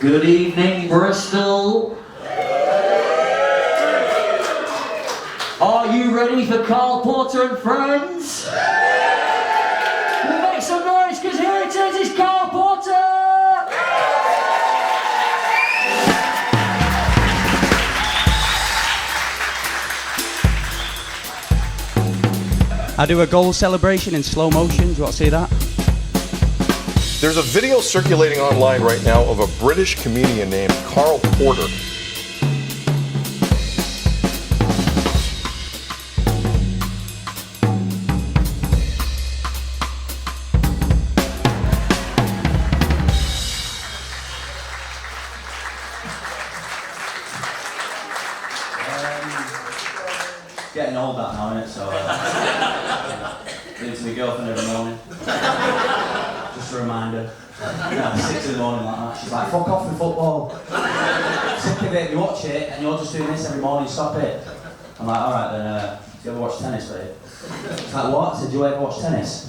Good evening, Bristol. Are you ready for Karl Porter and Friends? Well, make some noise, because here it is, it's Karl Porter! I do a goal celebration in slow motion. Do you want to see that? There's a video circulating online right now of a British comedian named Karl Porter. Getting old that now, innit? So, into my girlfriend every morning. Just a reminder. 6 in the morning like that. She's like, fuck off with football. Sick of it, you watch it and you're just doing this every morning, stop it. I'm like, alright then, do you ever watch tennis, babe? She's like, what? I said, do you ever watch tennis?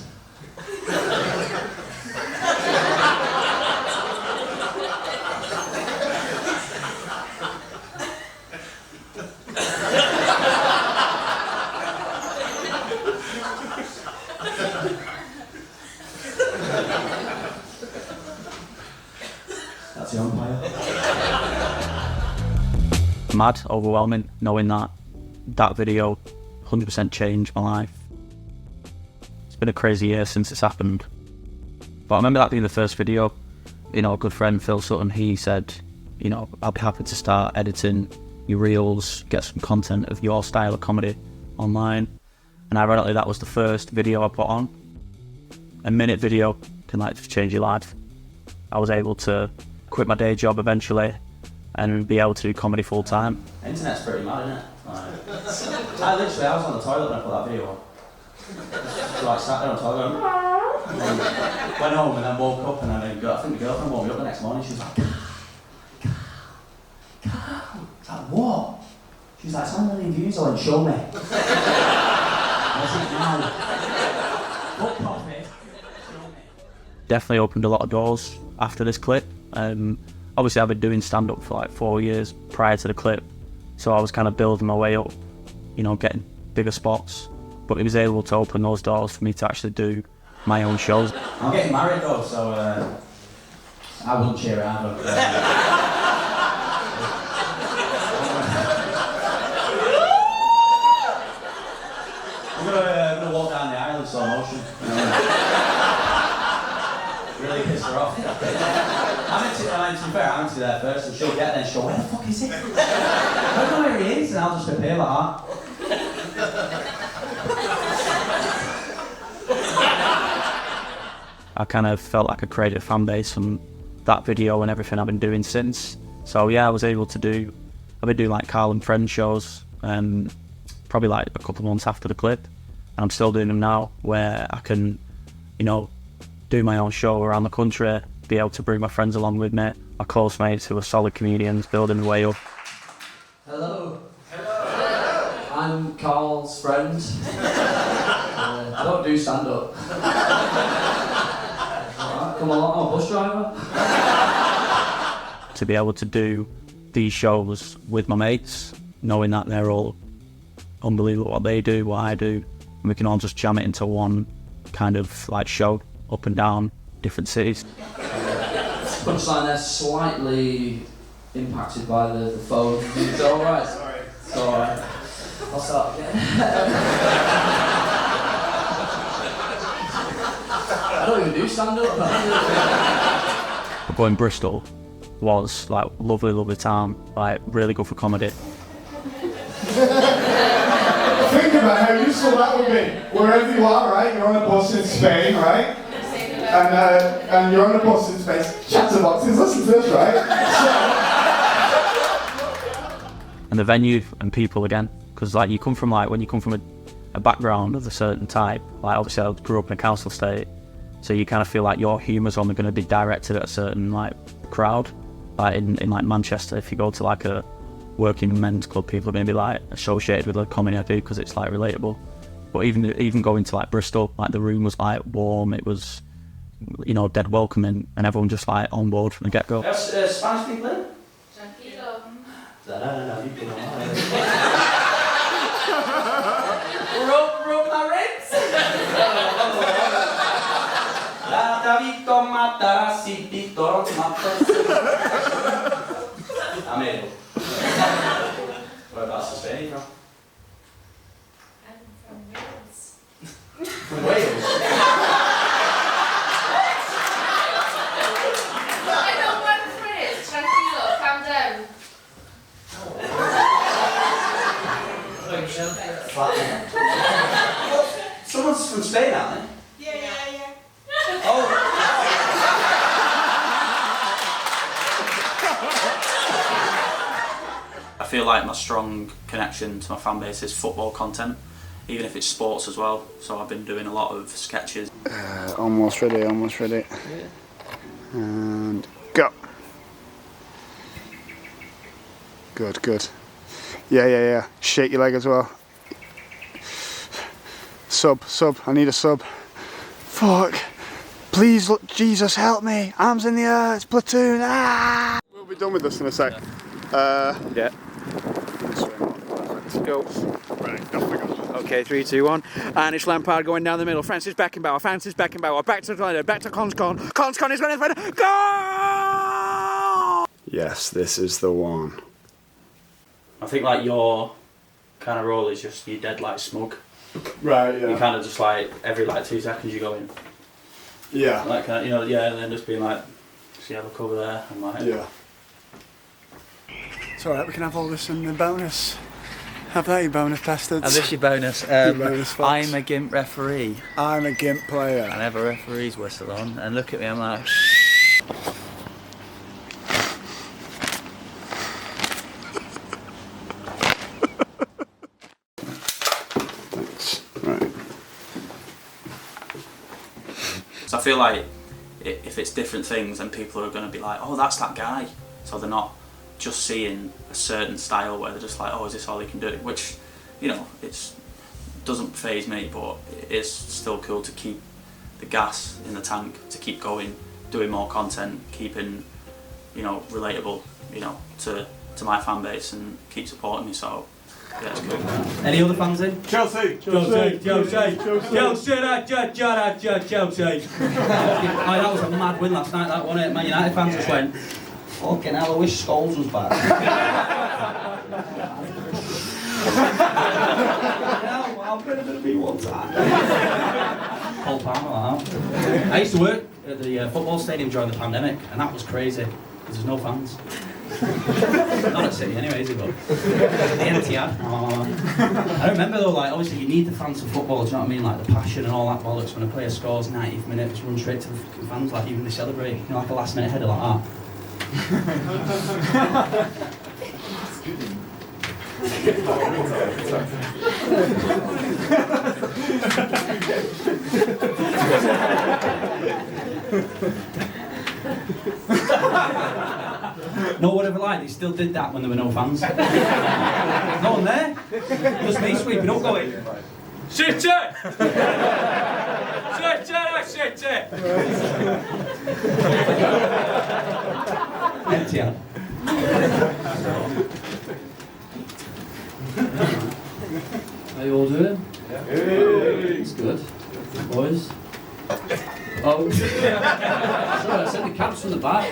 That's the umpire. Mad, overwhelming, knowing that video 100% changed my life. It's been a crazy year since it's happened. But I remember that being the first video. You know, a good friend, Phill Sutton, he said, you know, I'll be happy to start editing your reels, get some content of your style of comedy online. And ironically, that was the first video I put on. A minute video can like change your life. I was able to quit my day job eventually and be able to do comedy full time. Internet's pretty mad, isn't it? I was on the toilet when I put that video on. So I sat there on the toilet and then went home and then woke up and then I think my girlfriend woke me up the next morning. She was like, Karl. I was like, what? She was like, it's 1 million views on, show me. I was like, no. What profit? Show me. Definitely opened a lot of doors after this clip. Obviously I've been doing stand-up for like 4 years prior to the clip, so I was kind of building my way up, you know, getting bigger spots, but it was able to open those doors for me to actually do my own shows. I'm getting married though, so I wouldn't cheer it either. I'm gonna walk down the aisle in slow motion. Really pissed her off. To be fair, I'm meant to be there first, and she'll get there and she'll go, where the fuck is it? I don't know where he is, and I'll just appear like that. I kind of felt like I created a fan base from that video and everything I've been doing since. So yeah, I've been doing like Karl and Friends shows, probably like a couple of months after the clip, and I'm still doing them now, where I can, you know, do my own show around the country, be able to bring my friends along with me, my close mates who are solid comedians, building the way up. Hello. Hello. I'm Karl's friend. I don't do stand-up. Alright, come along, I'm a bus driver. To be able to do these shows with my mates, knowing that they're all unbelievable what they do, what I do, and we can all just jam it into one kind of like show, up and down, different cities. Punchline there, slightly impacted by the phone. It's alright. Sorry. It's alright. I'll start again. I don't even do stand-up. But going Bristol was like lovely, lovely town, like really good for comedy. Think about how useful that would be. Wherever you are, right? You're on a bus in Spain, right? And you're on a bus in Spain. Chatterboxes, listen to this, right? And the venue and people again, because like when you come from a background of a certain type, like obviously I grew up in a council estate, so you kind of feel like your humour's only going to be directed at a certain like crowd. Like in like Manchester, if you go to like a working men's club, people are going to be like associated with the comedy I do because it's like relatable. But even going to like Bristol, like the room was like warm, it was you know, dead welcoming, and everyone just like on board from the get-go. Spanish people in? Tranquilo. Rope my ribs. La Davito matará si Víctor matas. Amigo. Whereabouts in Spain, bro? I'm from Wales. From Wales. I know one phrase. Tranquilo, calm down. Someone's from Spain, aren't they? Yeah. Oh. I feel like my strong connection to my fan base is football content, even if it's sports as well. So I've been doing a lot of sketches. Almost ready. Yeah. And go. Good. Yeah. Shake your leg as well. Sub. I need a sub. Fuck. Please, look, Jesus, help me. Arms in the air. It's platoon. Ah! We'll be done with this in a sec. Yeah. Let's go. Right, off we go. Okay, 3, 2, 1. And it's Lampard going down the middle. Francis Beckenbauer. Back to Schneider. Back to Conscon. Conscon is going to goal! Yes, this is the one. I think like your kind of role is just you're dead like smug. Right, You kind of just like every like 2 seconds you go in. Yeah. Like kind of, you know, yeah, and then just being like, see, I look over there and like. Yeah. It's alright, we can have all this in the bonus. Have that, you bonus bastards. And this is your bonus. Bonus fox. I'm a GIMP referee. I'm a GIMP player. I have a referee's whistle on, and look at me, I'm like. Thanks. Right. So I feel like if it's different things, then people are going to be like, oh, that's that guy. So they're not just seeing a certain style where they're just like, oh, is this all they can do? Which, you know, it doesn't faze me, but it is still cool to keep the gas in the tank, to keep going, doing more content, keeping, you know, relatable, you know, to my fan base and keep supporting me. So yeah, it's cool. Any other fans in? Chelsea. Oh, that was a mad win last night, that wasn't it? Man United fans just went, fucking hell, I wish Scholes was back. I'm going to be one time. Paul Palmer, like that. I used to work at the football stadium during the pandemic, and that was crazy, because there's no fans. Not at City anyway, is it, but the Etihad. I remember though, like, obviously you need the fans for football, do you know what I mean? Like the passion and all that bollocks. When a player scores 90th minute, just run straight to the fans, like even they celebrate, you know, like a last minute header like that. No one ever lied, they still did that when there were no fans. No one there. Just me sweeping up going, City! City! Etihad. How you all doing? Yeah. It's good. Boys? Oh, sorry, I said the caps from the back,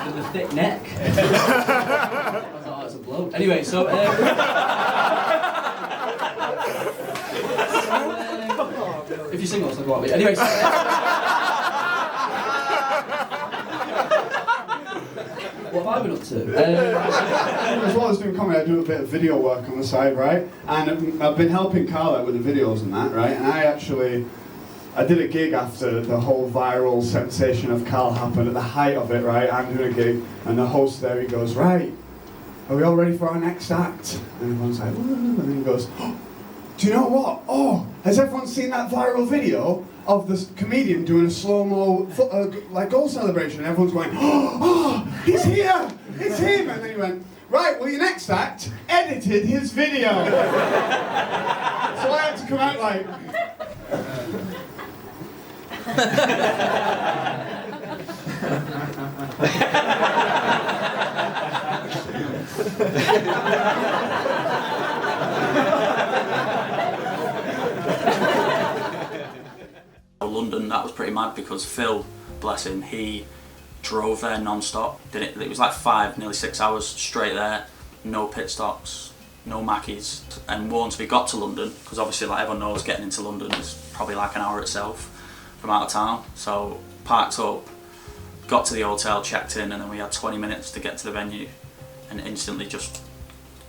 with the thick neck. I thought that's a bloke. Anyway, so if you sing us, I'll go out. Anyway, what have I been up to? As well as doing comedy, I do a bit of video work on the side, right? And I've been helping Carl out with the videos and that, right? And I did a gig after the whole viral sensation of Karl happened, at the height of it, right? I'm doing a gig, and the host there, he goes, right, are we all ready for our next act? And everyone's like, woo, and then he goes, oh, do you know what? Oh, has everyone seen that viral video of this comedian doing a slow-mo like goal celebration? And everyone's going, oh, he's here, it's him. And then he went, right, well, your next act edited his video. So I had to come out like, London, that was pretty mad because Phill, bless him, he drove there non-stop. It was like 5, nearly 6 hours straight there, no pit stops, no Mackies. And once we got to London, because obviously like everyone knows getting into London is probably like an hour itself from out of town. So parked up, got to the hotel, checked in, and then we had 20 minutes to get to the venue and instantly just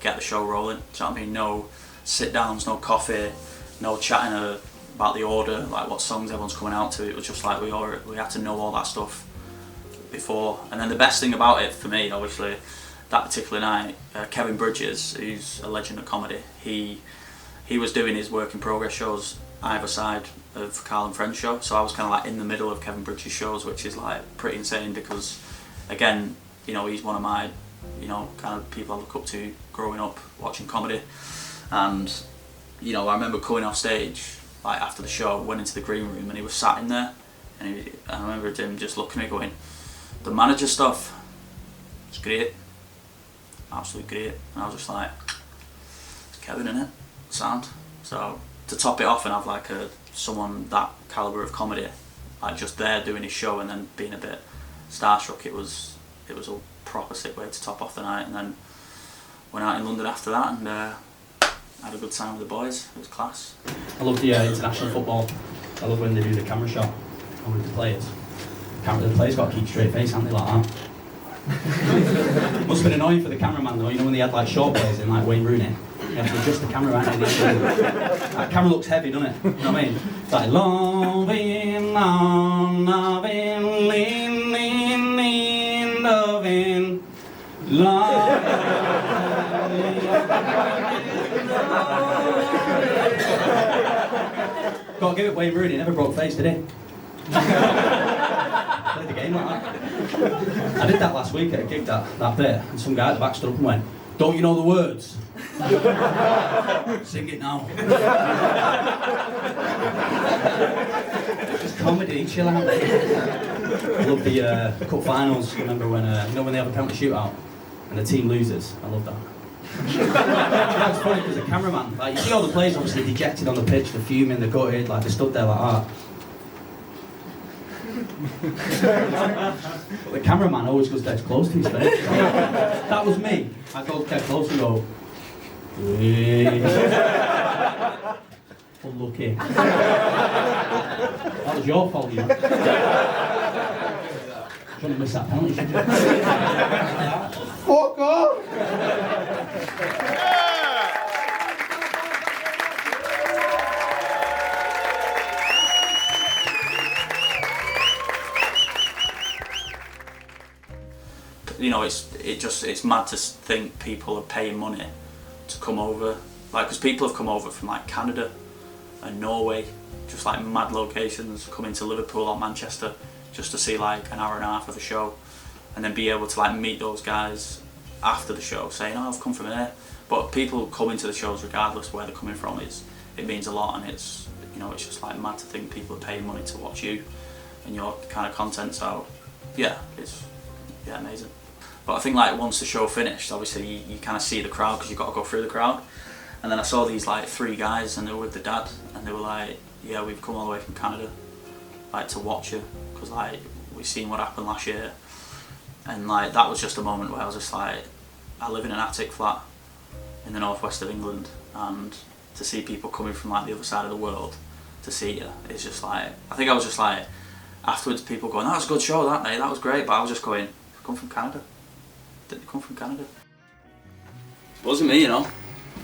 get the show rolling. Do you know what I mean? No sit downs, no coffee, no chatting about the order, like what songs everyone's coming out to. It was just like we had to know all that stuff before. And then the best thing about it for me, obviously, that particular night, Kevin Bridges, who's a legend of comedy, he was doing his work in progress shows either side of Karl and Friends show, so I was kind of like in the middle of Kevin Bridges' shows, which is like pretty insane because, again, you know, he's one of my, you know, kind of people I look up to growing up watching comedy. And, you know, I remember coming off stage like after the show, went into the green room and he was sat in there, and I remember him just looking at me going, the manager stuff, it's great, absolutely great. And I was just like, it's Kevin, innit? Sound. So to top it off and have like someone that calibre of comedy like just there doing his show and then being a bit starstruck, it was a proper sick way to top off the night. And then went out in London after that and had a good time with the boys. It was class. I love the international football. I love when they do the camera shot and with the players. The players got to keep straight face, haven't they, like that? Must have been annoying for the cameraman though, you know when they had like short players in like Wayne Rooney. You have to adjust the camera right now. That camera looks heavy, doesn't it? You know what I mean? It's like loving, loving, loving. Got to give it Wayne Rooney, never broke face, did he? Played the game like that. I did that last week at a gig, that bit, and some guy at the back stood up and went, don't you know the words? Sing it now. It's comedy, chill out. I love the cup finals. I remember when, you know when they have a penalty shootout and the team loses? I love that. That's funny because the cameraman, like you see all the players obviously dejected on the pitch, they're fuming, they're gutted, like they stood there like that. But the cameraman always goes dead close to his face. That was me. I go dead close and go, unlucky. That was your fault, you know. Trying to miss that penalty, should you? Fuck off! You know, it's mad to think people are paying money to come over, like, because people have come over from like Canada and Norway, just like mad locations, coming to Liverpool or Manchester just to see like an hour and a half of a show, and then be able to like meet those guys after the show saying, oh, I've come from here. But people coming to the shows regardless where they're coming from, it means a lot, and it's, you know, it's just like mad to think people are paying money to watch you and your kind of content. So yeah, it's amazing. But I think like once the show finished, obviously you kind of see the crowd because you've got to go through the crowd. And then I saw these like 3 guys and they were with the dad and they were like, yeah, we've come all the way from Canada like to watch you because like we've seen what happened last year. And like that was just a moment where I was just like, I live in an attic flat in the northwest of England, and to see people coming from like the other side of the world to see you, it's just like, I think I was just like, afterwards people going, that was a good show that mate, that was great, but I was just going, I come from Canada. Did you come from Canada? It wasn't me, you know.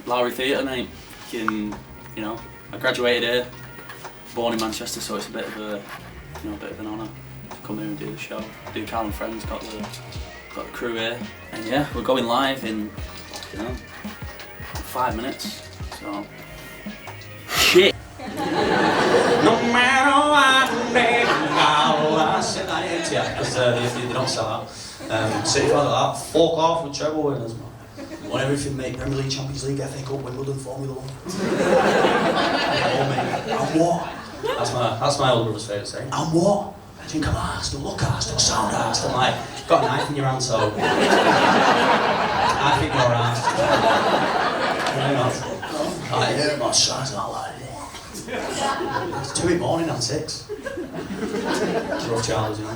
Lowry Theatre, mate. You know, I graduated here, born in Manchester, so it's a bit of a, you know, a bit of an honour to come here and do the show. Do Karl and Friends, got the crew here, and yeah, we're going live in, you know, 5 minutes. So, shit. No matter what, baby, I'll sit that into you because they don't sell out. City fans like that, fuck off with treble winners, man. Won everything, mate. Premier League, Champions League, FA Cup, Wimbledon, Formula 1. Oh, mate. And what? That's my older brother's favourite saying. I'm what? I think I'm arsed, don't look arsed, don't sound arsed. I'm like, got a knife in your hand, so I think you're arsed. You're not. Like, yeah, my son's not like that. It's 2 in the morning, I'm 6. Rough Charles, you know.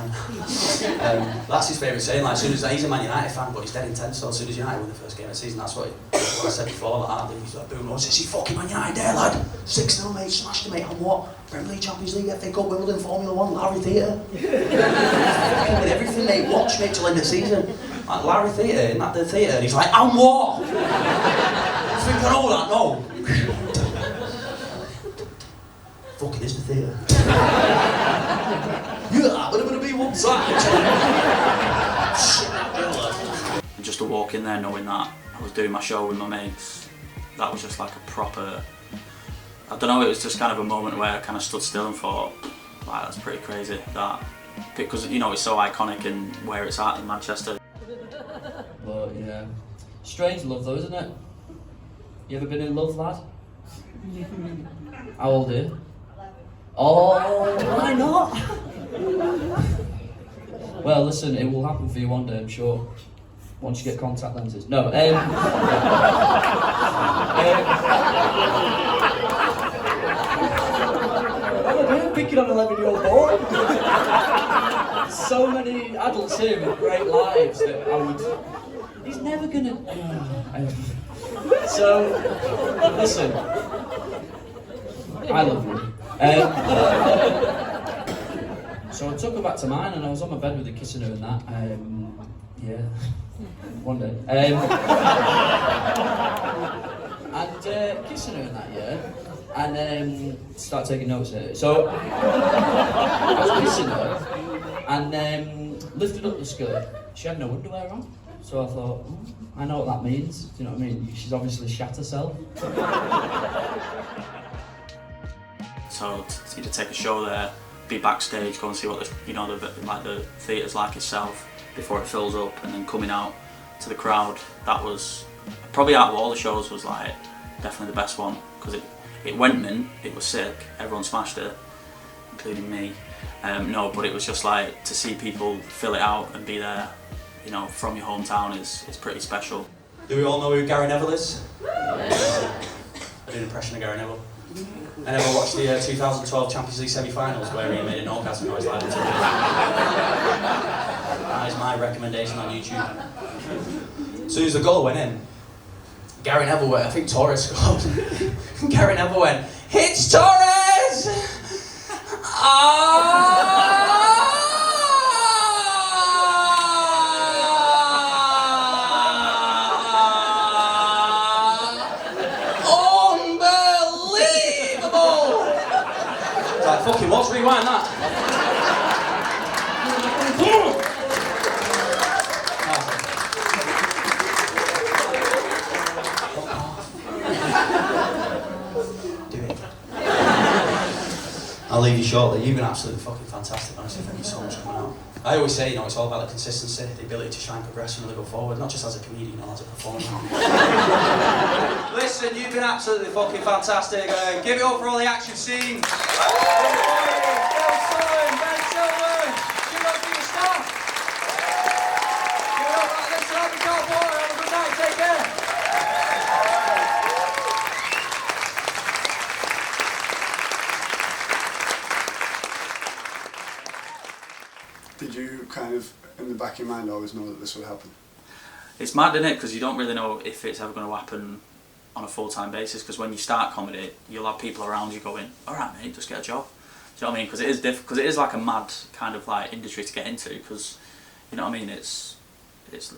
That's his favourite saying. Like, as soon as he's a Man United fan, but he's dead intense. So as soon as United win the first game of the season, that's what I said before. Like, he's like, boom, says he fucking Man United there, lad. 6-0, mate, smashed him, mate. And what? Premier League, Champions League, FA Cup, Wimbledon, Formula 1, Lowry Theatre. Fucking with everything, mate. Watch, mate, till end of the season. Like Lowry Theatre, in the theatre, and he's like, and what? I think I know that, no. Fucking is the theatre. Yeah, but I'm gonna be one side. And just to walk in there knowing that I was doing my show with my mates, that was just like a proper, I don't know, it was just kind of a moment where I kind of stood still and thought, wow, that's pretty crazy, that, because you know it's so iconic in where it's at in Manchester. But yeah, strange love though, isn't it? You ever been in love, lad? How old are you? Oh, why not? Well, listen, it will happen for you one day, I'm sure. Once you get contact lenses. No, I'm picking on an 11-year-old boy. So many adults here with great lives that I would... He's never gonna... So, listen. I love you. So I took her back to mine and I was on my bed with her kissing her and that. Yeah, one day. And kissing her and that, yeah. And start taking notes here. So I was kissing her and lifted up the skirt. She had no underwear on. So I thought, I know what that means. Do you know what I mean? She's obviously shat herself. So to take a show there, be backstage, go and see what the theatre's like itself before it fills up, and then coming out to the crowd, that was probably out of all the shows was like definitely the best one, because it went mint, it was sick, everyone smashed it, including me. No, but it was just like to see people fill it out and be there, you know, from your hometown is pretty special. Do we all know who Gary Neville is? I did an impression of Gary Neville. I never watched the 2012 Champions League semi-finals where he made an orgasm noise like that. That is my recommendation on YouTube. As soon as the goal went in, Gary Neville went, I think Torres scored. Gary Neville went, "It's Torres!" Like, fucking what's rewind that? Do it. I'll leave you shortly. You've been absolutely fucking fantastic, honestly. Thank you so much for coming out. I always say, you know, it's all about the consistency, the ability to shine, progress, and really go forward, not just as a comedian, you know, as a performer. Listen, you've been absolutely fucking fantastic. Give it up for all the action scenes. Karl Porter, have a good night, take care. Did you kind of, in the back of your mind, always know that this would happen? It's mad, isn't it? Because you don't really know if it's ever going to happen on a full-time basis, because when you start comedy, you'll have people around you going, alright mate, just get a job. Do you know what I mean? Because it is because it is like a mad kind of like industry to get into, because, you know what I mean, it's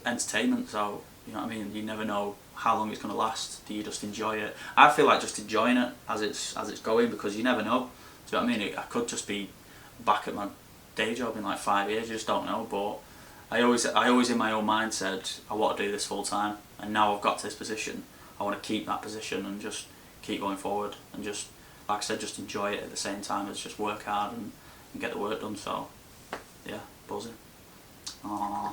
entertainment, so, you know what I mean, you never know how long it's going to last. Do you just enjoy it? I feel like just enjoying it as it's going, because you never know. Do you know what I mean? I could just be back at my day job in like 5 years, you just don't know. But I always in my own mind said I want to do this full time, and now I've got to this position, I want to keep that position and just keep going forward, and just, like I said, just enjoy it at the same time as just work hard and get the work done. So yeah, buzzing. Aww.